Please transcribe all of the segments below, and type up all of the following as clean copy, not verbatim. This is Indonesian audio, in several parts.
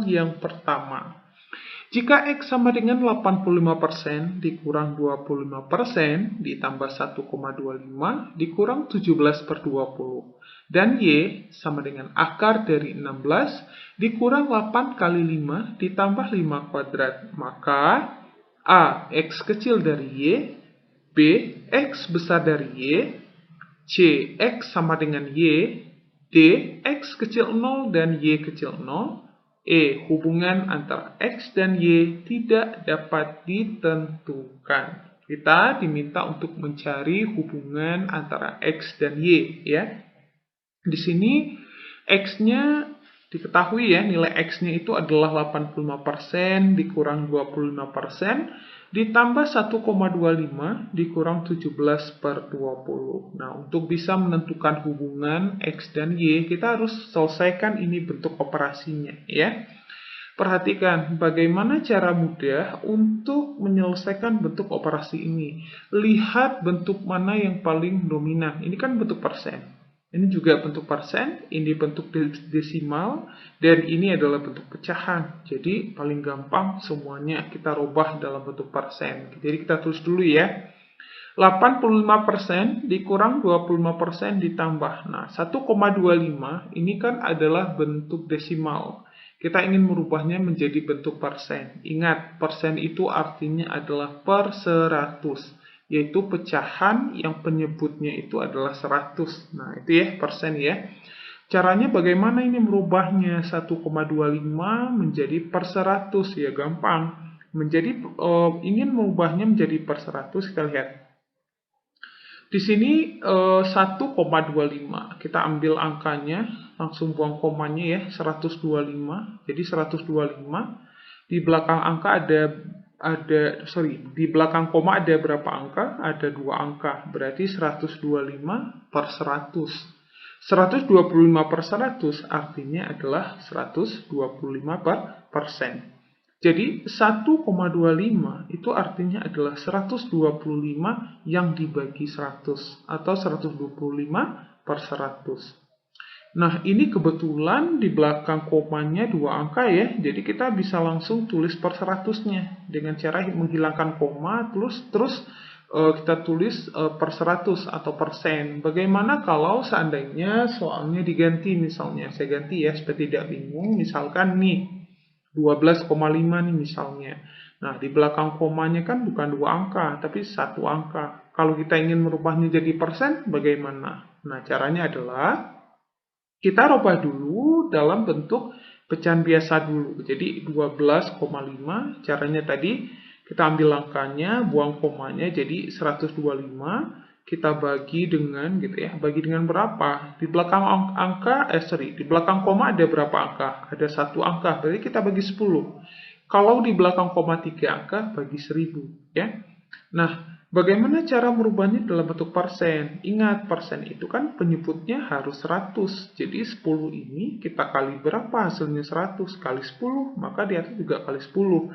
yang pertama. Jika X sama dengan 85% dikurang 25% ditambah 1,25 dikurang 17/20. Dan Y sama dengan akar dari 16 dikurang 8 kali 5 ditambah 5 kuadrat. Maka A. X kecil dari Y, B. X besar dari Y, C. X sama dengan Y, D. X kecil 0 dan Y kecil 0, E. Hubungan antara X dan Y tidak dapat ditentukan. Kita diminta untuk mencari hubungan antara X dan Y, ya. Di sini X-nya diketahui ya, nilai X-nya itu adalah 85% dikurang 25% ditambah 1,25 dikurang 17/20. Nah, untuk bisa menentukan hubungan X dan Y, kita harus selesaikan ini bentuk operasinya, ya. Perhatikan bagaimana cara mudah untuk menyelesaikan bentuk operasi ini. Lihat bentuk mana yang paling dominan. Ini kan bentuk persen. Ini juga bentuk persen, ini bentuk desimal, dan ini adalah bentuk pecahan. Jadi paling gampang semuanya kita rubah dalam bentuk persen. Jadi kita tulis dulu ya. 85% dikurang 25% ditambah. Nah, 1,25 ini kan adalah bentuk desimal. Kita ingin merubahnya menjadi bentuk persen. Ingat, persen itu artinya adalah per 100, yaitu pecahan yang penyebutnya itu adalah 100. Nah, itu ya persen ya. Caranya bagaimana ini merubahnya 1,25 menjadi per 100? Ya gampang. Ingin merubahnya menjadi per 100, kita lihat. Di sini 1,25. Kita ambil angkanya, langsung buang komanya ya, 125. Jadi 125 di belakang angka di belakang koma ada berapa angka? Ada 2 angka. Berarti 125 per 100. 125 per 100 artinya adalah 125 persen. Jadi 1,25 itu artinya adalah 125 yang dibagi 100 atau 125 per 100. Nah, ini kebetulan di belakang komanya 2 angka ya. Jadi kita bisa langsung tulis per 100-nya dengan cara menghilangkan koma terus kita tulis per 100 atau persen. Bagaimana kalau seandainya soalnya diganti misalnya? Saya ganti ya supaya tidak bingung. Misalkan nih 12,5 nih misalnya. Nah, di belakang komanya kan bukan 2 angka, tapi 1 angka. Kalau kita ingin merubahnya jadi persen, bagaimana? Nah, caranya adalah kita rubah dulu dalam bentuk pecahan biasa dulu. Jadi 12,5, caranya tadi kita ambil angkanya, buang komanya, jadi 125. Kita bagi dengan gitu ya. Bagi dengan berapa? Di belakang di belakang koma ada berapa angka? Ada 1 angka. Berarti kita bagi 10. Kalau di belakang koma 3 angka bagi 1000 ya. Nah, bagaimana cara merubahnya dalam bentuk persen? Ingat, persen itu kan penyebutnya harus 100. Jadi 10 ini kita kali berapa? Hasilnya 100 kali 10, maka di atas juga kali 10.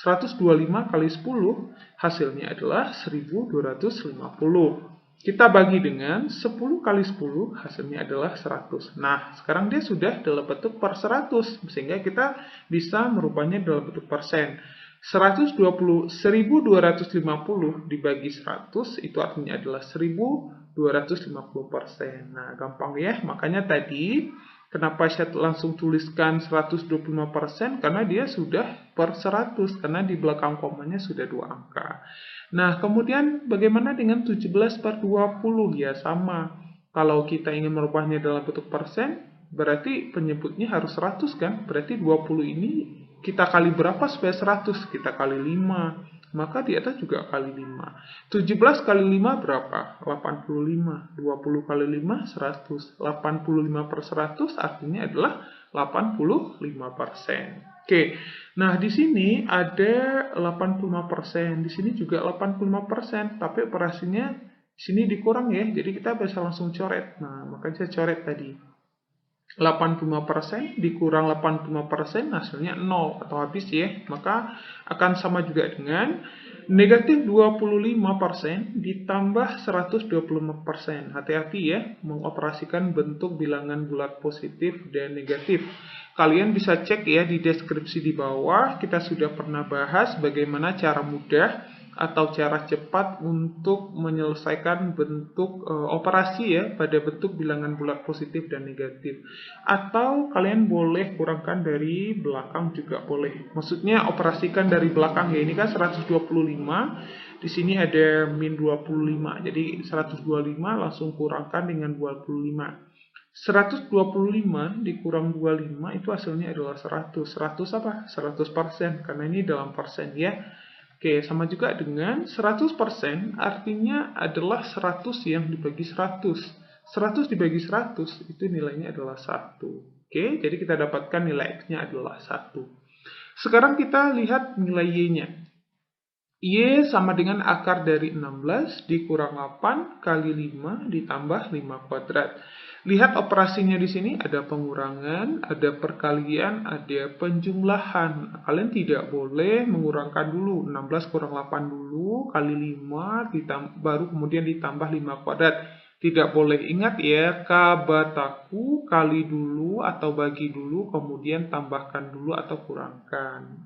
125 kali 10 hasilnya adalah 1250. Kita bagi dengan 10 kali 10 hasilnya adalah 100. Nah, sekarang dia sudah dalam bentuk per 100 sehingga kita bisa merubahnya dalam bentuk persen. 1250 dibagi 100 itu artinya adalah 1250%. Nah, gampang ya. Makanya tadi kenapa saya langsung tuliskan 125% karena dia sudah per 100 karena di belakang komanya sudah 2 angka. Nah, kemudian bagaimana dengan 17/20? Ya sama. Kalau kita ingin merubahnya dalam bentuk persen, berarti penyebutnya harus 100 kan? Berarti 20 ini kita kali berapa supaya 100? Kita kali 5. Maka di atas juga kali 5. 17 kali 5 berapa? 85. 20 kali 5, 100. 85 per 100 artinya adalah 85%. Oke, nah di sini ada 85%, di sini juga 85%, tapi operasinya di sini dikurang ya, jadi kita bisa langsung coret. Nah, makanya saya coret tadi. 85% dikurang 85% hasilnya 0 atau habis ya. Maka akan sama juga dengan negatif 25% ditambah 125%. Hati-hati ya mengoperasikan bentuk bilangan bulat positif dan negatif. Kalian bisa cek ya di deskripsi di bawah, kita sudah pernah bahas bagaimana cara mudah atau cara cepat untuk menyelesaikan bentuk operasi ya pada bentuk bilangan bulat positif dan negatif. Atau kalian boleh kurangkan dari belakang juga boleh. Maksudnya operasikan dari belakang ya. Ini kan 125, di sini ada min 25. Jadi 125 langsung kurangkan dengan 25. 125 dikurang 25 itu hasilnya adalah 100. 100 apa? 100%, karena ini dalam persen ya. Oke, sama juga dengan 100% artinya adalah 100 yang dibagi 100. 100 dibagi 100 itu nilainya adalah 1. Oke, jadi kita dapatkan nilai X-nya adalah 1. Sekarang kita lihat nilai Y-nya. Y sama dengan akar dari 16 dikurang 8 kali 5 ditambah 5 kuadrat. Lihat operasinya di sini ada pengurangan, ada perkalian, ada penjumlahan. Kalian tidak boleh mengurangkan dulu. 16 kurang 8 dulu, kali 5, baru kemudian ditambah 5 kuadrat. Tidak boleh. Ingat ya, kabataku kali dulu atau bagi dulu, kemudian tambahkan dulu atau kurangkan.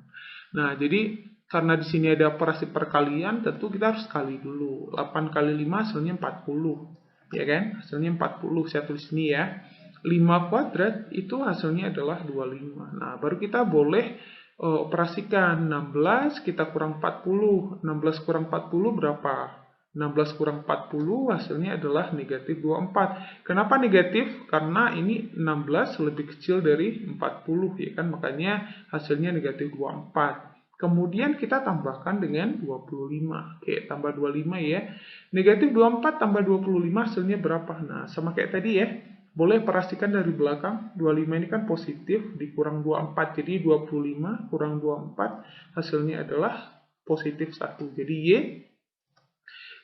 Nah, jadi karena di sini ada operasi perkalian, tentu kita harus kali dulu. 8 kali 5 hasilnya 40. Ya kan? Hasilnya 40, saya tulis sini ya. 5 kuadrat itu hasilnya adalah 25. Nah, baru kita boleh operasikan 16, kita kurang 40. 16 kurang 40 berapa? 16 kurang 40 hasilnya adalah negatif 24. Kenapa negatif? Karena ini 16 lebih kecil dari 40, ya kan? Makanya hasilnya negatif 24. Kemudian kita tambahkan dengan 25. Oke, tambah 25 ya. Negatif 24 tambah 25 hasilnya berapa? Nah, sama kayak tadi ya. Boleh operasikan dari belakang. 25 ini kan positif, dikurang 24. Jadi 25 kurang 24 hasilnya adalah positif 1. Jadi Y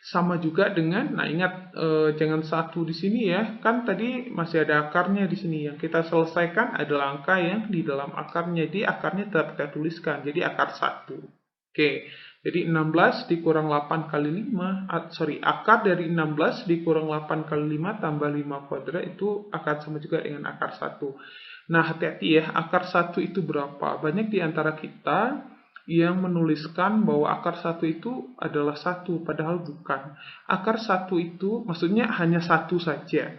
sama juga dengan, nah ingat jangan 1 di sini ya, kan tadi masih ada akarnya di sini. Yang kita selesaikan adalah angka yang di dalam akarnya, jadi akarnya tetap kita tuliskan, jadi akar 1. Oke, jadi 16 dikurang 8 kali 5, akar dari 16 dikurang 8 kali 5 tambah 5 kuadrat itu akan sama juga dengan akar 1. Nah, hati-hati ya, akar 1 itu berapa? Banyak di antara kita yang menuliskan bahwa akar 1 itu adalah 1, padahal bukan. Akar 1 itu maksudnya hanya 1 saja.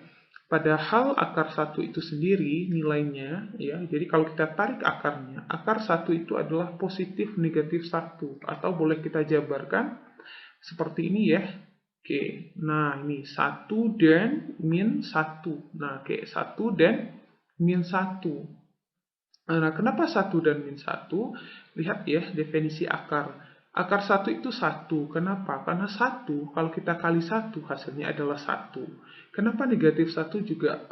Padahal akar 1 itu sendiri nilainya, ya. Jadi kalau kita tarik akarnya, akar 1 itu adalah positif negatif 1. Atau boleh kita jabarkan seperti ini ya. Oke, nah ini 1 dan min 1. Nah, oke, 1 dan min 1. Nah, kenapa 1 dan min 1? Lihat ya, definisi akar. Akar 1 itu 1. Kenapa? Karena 1, kalau kita kali 1, hasilnya adalah 1. Kenapa negatif 1 juga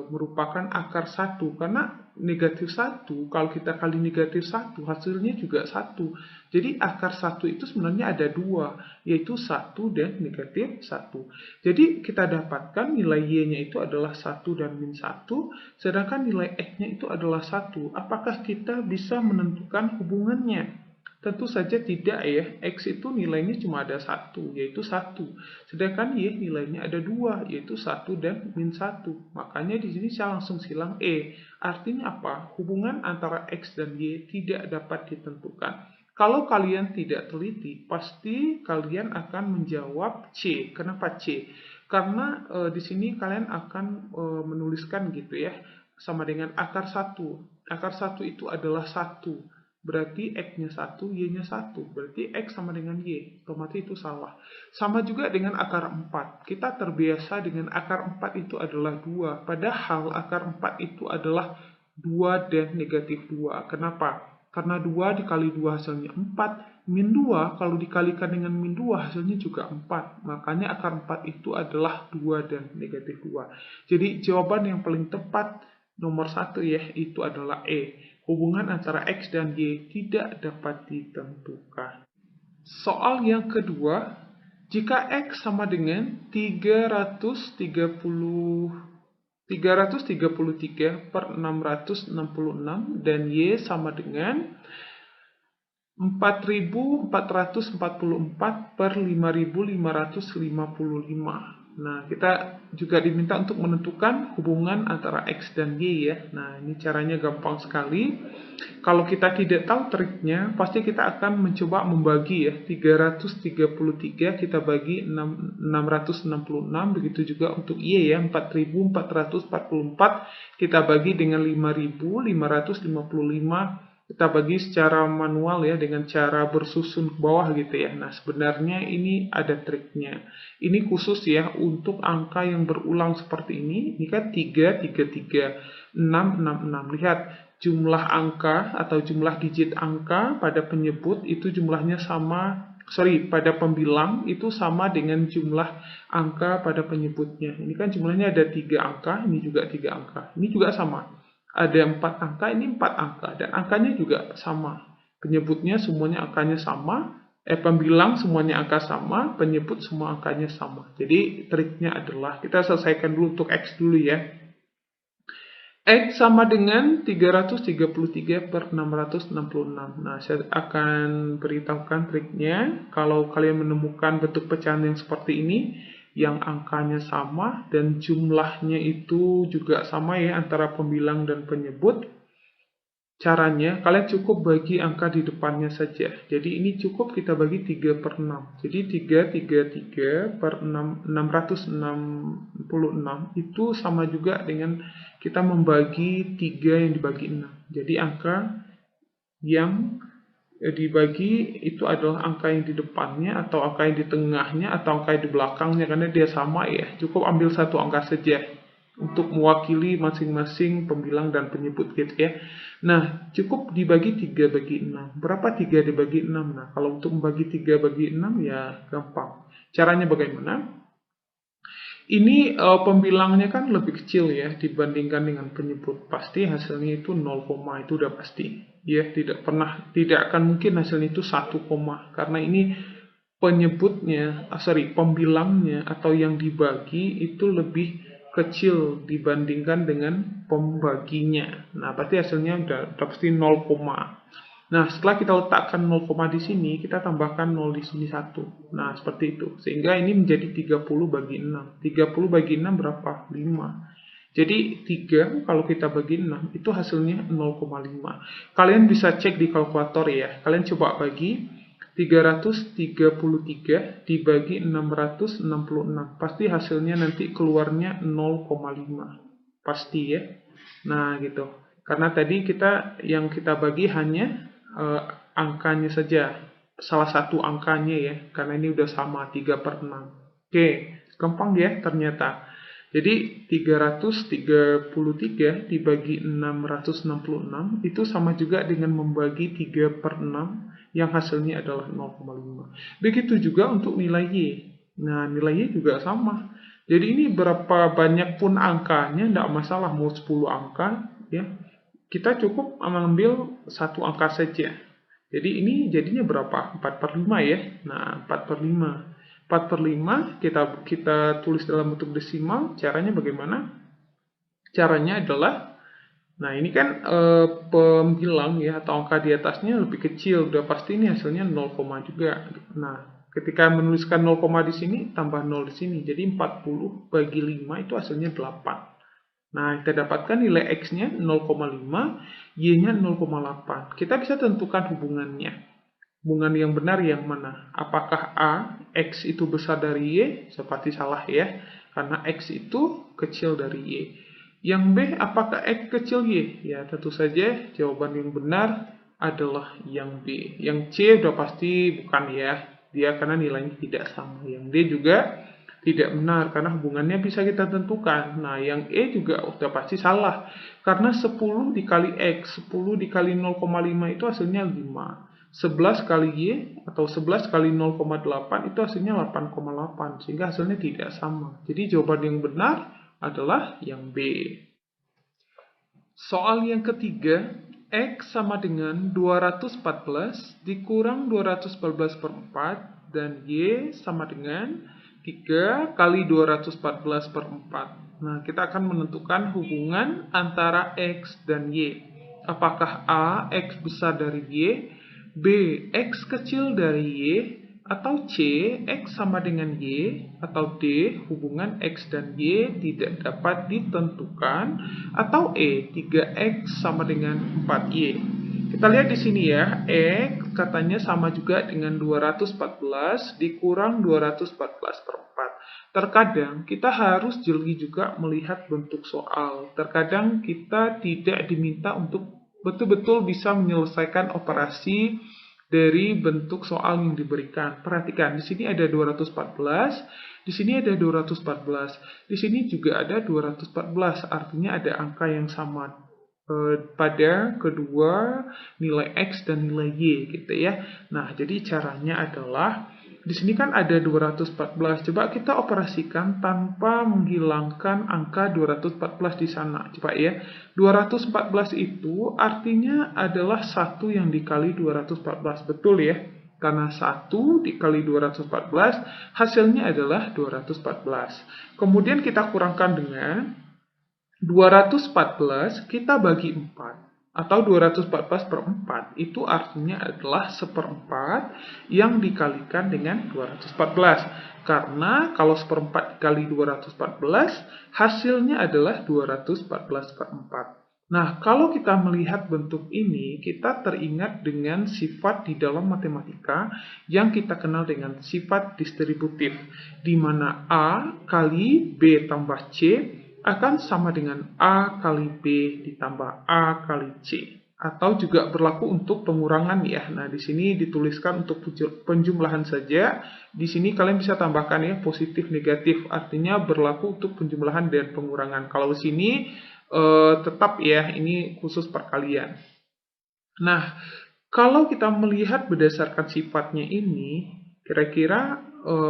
merupakan akar 1? Karena negatif 1, kalau kita kali negatif 1, hasilnya juga 1. Jadi akar 1 itu sebenarnya ada 2, yaitu 1 dan negatif 1. Jadi kita dapatkan nilai Y-nya itu adalah 1 dan min 1, sedangkan nilai X-nya itu adalah 1. Apakah kita bisa menentukan hubungannya? Tentu saja tidak ya. X itu nilainya cuma ada 1, yaitu 1. Sedangkan Y nilainya ada 2, yaitu 1 dan min 1. Makanya di sini saya langsung silang E. Artinya apa? Hubungan antara X dan Y tidak dapat ditentukan. Kalau kalian tidak teliti, pasti kalian akan menjawab C. Kenapa C? Karena di sini kalian akan menuliskan gitu ya, sama dengan akar 1. Akar 1 itu adalah 1. Berarti X-nya 1, Y-nya 1. Berarti X sama dengan Y. Otomatis itu salah. Sama juga dengan akar 4. Kita terbiasa dengan akar 4 itu adalah 2. Padahal akar 4 itu adalah 2 dan negatif 2. Kenapa? Karena 2 dikali 2 hasilnya 4. Min 2 kalau dikalikan dengan min 2 hasilnya juga 4. Makanya akar 4 itu adalah 2 dan negatif 2. Jadi jawaban yang paling tepat nomor 1 ya, itu adalah E. Hubungan antara X dan Y tidak dapat ditentukan. Soal yang kedua, jika X sama dengan 330 333 per 666 dan Y sama dengan 4.444 per 5.555. Nah, kita juga diminta untuk menentukan hubungan antara X dan Y ya. Nah, ini caranya gampang sekali. Kalau kita tidak tahu triknya, pasti kita akan mencoba membagi ya. 333 kita bagi 666, begitu juga untuk Y ya. 4.444 kita bagi dengan 5.555. Kita bagi secara manual ya, dengan cara bersusun ke bawah gitu ya. Nah, sebenarnya ini ada triknya. Ini khusus ya untuk angka yang berulang seperti ini. Ini kan 3, 3, 3, 6, 6, 6. Lihat, jumlah angka atau jumlah digit angka pada penyebut itu jumlahnya sama, pada pembilang itu sama dengan jumlah angka pada penyebutnya. Ini kan jumlahnya ada 3 angka, ini juga 3 angka. Ini juga sama. Ada 4 angka, ini 4 angka, dan angkanya juga sama. Penyebutnya semuanya angkanya sama, pembilang semuanya angka sama, penyebut semua angkanya sama. Jadi triknya adalah, kita selesaikan dulu untuk X dulu ya. X sama dengan 333 per 666. Nah, saya akan beritahukan triknya. Kalau kalian menemukan bentuk pecahan yang seperti ini, yang angkanya sama dan jumlahnya itu juga sama ya antara pembilang dan penyebut, caranya kalian cukup bagi angka di depannya saja. Jadi ini cukup kita bagi 3 per 6. Jadi 333 per 666 itu sama juga dengan kita membagi 3 yang dibagi 6. Jadi angka yang dibagi itu adalah angka yang di depannya, atau angka yang di tengahnya, atau angka yang di belakangnya, karena dia sama ya. Cukup ambil satu angka saja untuk mewakili masing-masing pembilang dan penyebut gitu ya. Nah, cukup dibagi 3 bagi 6. Berapa 3 dibagi 6? Nah, kalau untuk membagi 3 bagi 6 ya gampang. Caranya bagaimana? Ini pembilangnya kan lebih kecil ya dibandingkan dengan penyebut. Pasti hasilnya itu 0, itu udah pasti. Ya, tidak akan mungkin hasilnya itu 1, karena ini penyebutnya, pembilangnya atau yang dibagi itu lebih kecil dibandingkan dengan pembaginya. Nah, berarti hasilnya udah pasti 0. Nah, setelah kita letakkan 0, di sini, kita tambahkan 0 di sini 1. Nah, seperti itu. Sehingga ini menjadi 30 bagi 6. 30 bagi 6 berapa? 5. Jadi 3 kalau kita bagi 6 itu hasilnya 0,5. Kalian bisa cek di kalkulator ya. Kalian coba bagi 333 dibagi 666. Pasti hasilnya nanti keluarnya 0,5. Pasti ya. Nah, gitu. Karena tadi yang kita bagi hanya angkanya saja. Salah satu angkanya ya. Karena ini udah sama 3 per 6. Oke, gampang ya ternyata. Jadi 333 dibagi 666 itu sama juga dengan membagi 3 per 6 yang hasilnya adalah 0,5. Begitu juga untuk nilai Y. Nah, nilai Y juga sama. Jadi ini berapa banyak pun angkanya, tidak masalah, mau 10 angka, ya. Kita cukup mengambil satu angka saja. Jadi ini jadinya berapa? 4 per 5 ya. Nah, 4 per 5. 4 per 5 kita tulis dalam bentuk desimal. Caranya bagaimana? Caranya adalah, nah ini kan pembilang ya, atau angka di atasnya lebih kecil. Udah pasti ini hasilnya 0, juga. Nah, ketika menuliskan 0, di sini, tambah 0 di sini. Jadi 40 bagi 5 itu hasilnya 8. Nah, kita dapatkan nilai X-nya 0,5, Y-nya 0,8. Kita bisa tentukan hubungannya. Hubungan yang benar yang mana? Apakah A, X itu besar dari Y? Seperti salah ya, karena X itu kecil dari Y. Yang B, apakah X kecil Y? Ya, tentu saja jawaban yang benar adalah yang B. Yang C udah pasti bukan ya, dia karena nilainya tidak sama. Yang D juga tidak benar, karena hubungannya bisa kita tentukan. Nah, yang E juga udah pasti salah, karena 10 dikali X, 10 dikali 0,5 itu hasilnya 5. 11 kali Y atau 11 kali 0,8 itu hasilnya 8,8, sehingga hasilnya tidak sama. Jadi jawaban yang benar adalah yang B. Soal yang ketiga, X sama dengan 214 dikurang 214 per 4, dan Y sama dengan 3 kali 214 per 4. Nah, kita akan menentukan hubungan antara X dan Y. Apakah A, X besar dari Y, B, X kecil dari Y, atau C, X sama dengan Y, atau D, hubungan X dan Y tidak dapat ditentukan, atau E, 3X sama dengan 4Y. Kita lihat di sini ya, X katanya sama juga dengan 214 dikurang 214 per 4. Terkadang kita harus jeli juga melihat bentuk soal. Terkadang kita tidak diminta untuk betul-betul bisa menyelesaikan operasi dari bentuk soal yang diberikan. Perhatikan, di sini ada 214, di sini ada 214, di sini juga ada 214, artinya ada angka yang sama pada kedua nilai X dan nilai Y gitu ya. Nah, jadi caranya adalah di sini kan ada 214. Coba kita operasikan tanpa menghilangkan angka 214 di sana. Coba ya. 214 itu artinya adalah 1 yang dikali 214. Betul ya? Karena 1 dikali 214 hasilnya adalah 214. Kemudian kita kurangkan dengan 214 kita bagi 4 atau 214 per 4 itu artinya adalah seperempat yang dikalikan dengan 214 karena kalau seperempat dikali 214 hasilnya adalah 214 per 4. Nah, kalau kita melihat bentuk ini, kita teringat dengan sifat di dalam matematika yang kita kenal dengan sifat distributif, di mana A kali B tambah C akan sama dengan A kali B ditambah A kali C. Atau juga berlaku untuk pengurangan ya. Nah, di sini dituliskan untuk penjumlahan saja. Di sini kalian bisa tambahkan ya positif negatif. Artinya berlaku untuk penjumlahan dan pengurangan. Kalau di sini tetap ya, ini khusus perkalian. Nah, kalau kita melihat berdasarkan sifatnya ini, kira-kira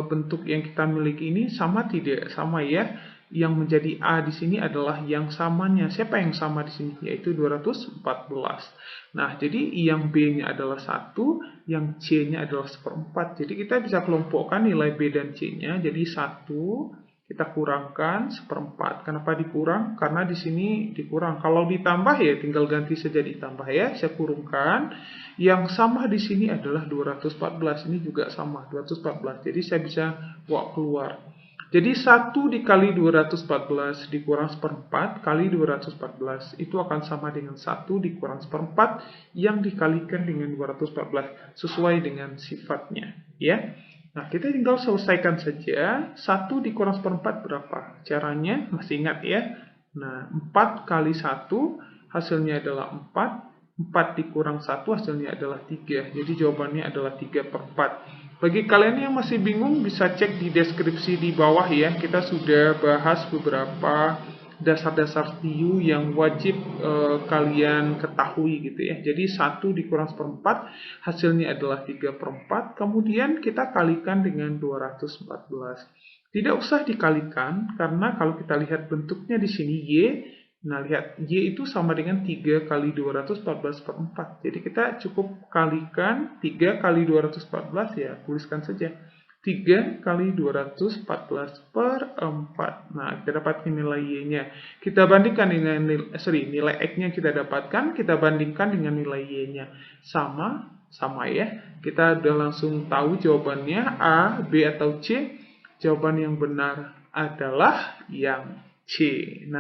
bentuk yang kita miliki ini sama tidak? Sama ya. Yang menjadi A di sini adalah yang samanya. Siapa yang sama di sini? Yaitu 214. Nah, jadi yang B-nya adalah 1, yang C-nya adalah seperempat. Jadi kita bisa kelompokkan nilai B dan C-nya. Jadi 1 kita kurangkan seperempat. Kenapa dikurang? Karena di sini dikurang. Kalau ditambah ya tinggal ganti saja ditambah ya. Saya kurungkan. Yang sama di sini adalah 214. Ini juga sama 214. Jadi saya bisa bawa keluar. Jadi 1 dikali 214 dikurang seperempat kali 214 itu akan sama dengan 1 dikurang seperempat yang dikalikan dengan 214 sesuai dengan sifatnya ya. Nah, kita tinggal selesaikan saja. 1 dikurang seperempat berapa? Caranya masih ingat ya? Nah, 4 kali 1 hasilnya adalah 4. 4 dikurang 1 hasilnya adalah 3. Jadi jawabannya adalah 3 per 4. Bagi kalian yang masih bingung bisa cek di deskripsi di bawah ya. Kita sudah bahas beberapa dasar-dasar TIU yang wajib kalian ketahui gitu ya. Jadi 1 dikurang seperempat hasilnya adalah 3 per 4. Kemudian kita kalikan dengan 214. Tidak usah dikalikan karena kalau kita lihat bentuknya di sini Y. Nah, lihat, Y itu sama dengan 3 kali 214 per 4. Jadi kita cukup kalikan 3 kali 214 ya, tuliskan saja. 3 kali 214 per 4. Nah, kita dapatkan nilai Y-nya. Kita bandingkan dengan nilai X-nya kita dapatkan, kita bandingkan dengan nilai Y-nya. Sama ya. Kita udah langsung tahu jawabannya A, B, atau C. Jawaban yang benar adalah yang C. Nah,